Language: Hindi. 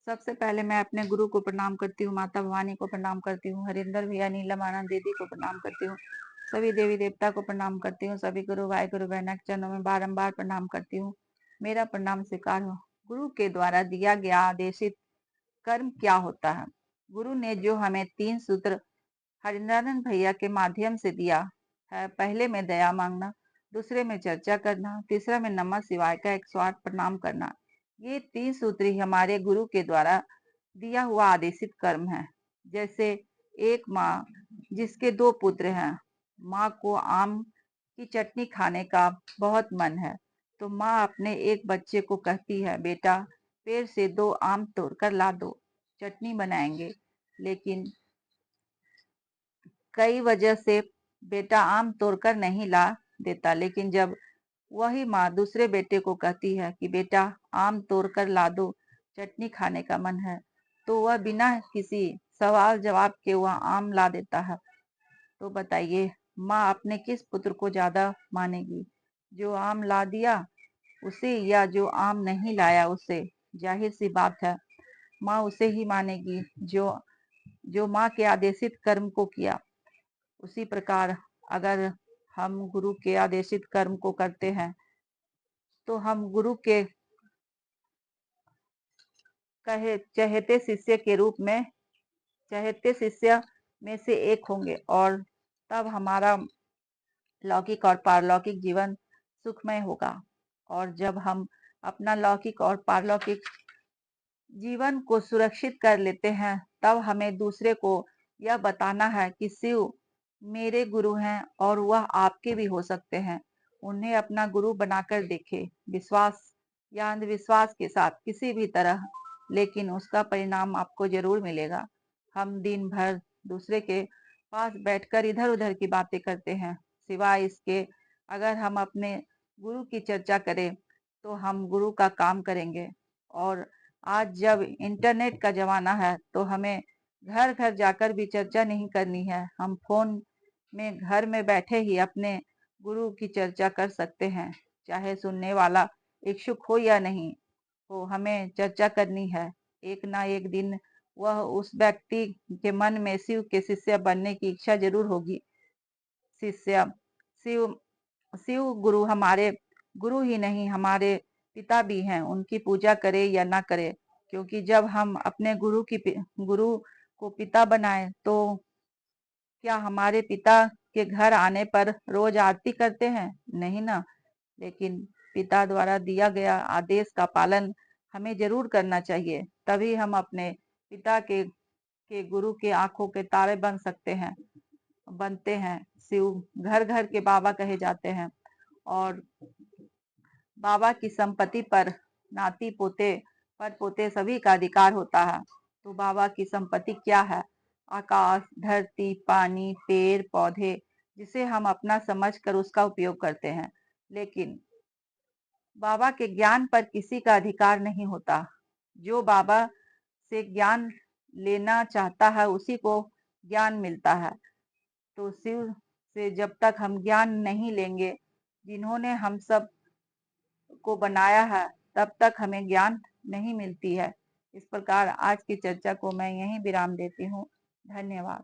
सबसे पहले मैं अपने गुरु को प्रणाम करती हूँ, माता भवानी को प्रणाम करती हूँ, हरिंदर भैया, नीलम आनंद दीदी को प्रणाम करती हूँ, सभी देवी देवता को प्रणाम करती हूँ, सभी गुरु भाई गुरु बहनों के चरणों में बारंबार प्रणाम करती हूँ। मेरा प्रणाम स्वीकार हो। गुरु के द्वारा दिया गया आदेशित कर्म क्या होता है? गुरु ने जो हमें 3 सूत्र हरिनारायण भैया के माध्यम से दिया है, पहले में दया मांगना, दूसरे में चर्चा करना, तीसरा में नमः शिवाय का 108 प्रणाम करना। ये 3 सूत्र ही हमारे गुरु के द्वारा दिया हुआ आदेशित कर्म है। जैसे एक माँ जिसके 2 पुत्र हैं, माँ को आम की चटनी खाने का बहुत मन है, तो माँ अपने एक बच्चे को कहती है, बेटा पेड़ से 2 आम तोड़कर ला दो, चटनी बनाएंगे। लेकिन कई वजह से बेटा आम तोड़कर नहीं ला देता। लेकिन जब वही माँ दूसरे बेटे को कहती है कि बेटा आम तोड़कर ला दो, चटनी खाने का मन है, तो वह बिना किसी सवाल जवाब के वह आम ला देता है। तो बताइए, माँ अपने किस पुत्र को ज्यादा मानेगी, जो आम ला दिया उसे या जो आम नहीं लाया उसे? जाहिर सी बात है, माँ उसे ही मानेगी जो जो माँ के आदेशित कर्म को किया। उसी प्रकार अगर हम गुरु के आदेशित कर्म को करते हैं तो हम गुरु के कहे चहेते शिष्य के रूप में, चहेते शिष्य में से एक होंगे, और तब हमारा लौकिक और पारलौकिक जीवन सुखमय होगा। और जब हम अपना लौकिक और पारलौकिक जीवन को सुरक्षित कर लेते हैं, तब हमें दूसरे को यह बताना है कि शिव मेरे गुरु हैं और वह आपके भी हो सकते हैं। उन्हें अपना गुरु बनाकर देखे, विश्वास या अंधविश्वास के साथ किसी भी तरह, लेकिन उसका परिणाम आपको जरूर मिलेगा। हम दिन भर दूसरे के पास बैठकर इधर उधर की बातें करते हैं, सिवाय इसके अगर हम अपने गुरु की चर्चा करें तो हम गुरु का काम करेंगे। और आज जब इंटरनेट का जमाना है तो हमें घर घर जाकर भी चर्चा नहीं करनी है, हम फोन में घर में बैठे ही अपने गुरु की चर्चा कर सकते हैं। चाहे सुनने वाला इच्छुक हो या नहीं हो, हमें चर्चा करनी है। एक ना एक दिन वह उस व्यक्ति के मन में शिव के शिष्य बनने की इच्छा जरूर होगी। शिष्य शिव शिव गुरु हमारे गुरु ही नहीं, हमारे पिता भी हैं। उनकी पूजा करे या ना करे, क्योंकि जब हम अपने गुरु को पिता बनाए तो क्या हमारे पिता के घर आने पर रोज आरती करते हैं? नहीं ना। लेकिन पिता द्वारा दिया गया आदेश का पालन हमें जरूर करना चाहिए, तभी हम अपने पिता के गुरु के आंखों के तारे बन सकते हैं, बनते हैं। शिव घर घर के बाबा कहे जाते हैं, और बाबा की संपत्ति पर नाती पोते पर पोते सभी का अधिकार होता है। तो बाबा की संपत्ति क्या है? आकाश, धरती, पानी, पेड़ पौधे, जिसे हम अपना समझकर उसका उपयोग करते हैं। लेकिन बाबा के ज्ञान पर किसी का अधिकार नहीं होता। जो बाबा से ज्ञान लेना चाहता है उसी को ज्ञान मिलता है। तो शिव से जब तक हम ज्ञान नहीं लेंगे, जिन्होंने हम सब को बनाया है, तब तक हमें ज्ञान नहीं मिलती है। इस प्रकार आज की चर्चा को मैं यहीं विराम देती हूँ। धन्यवाद।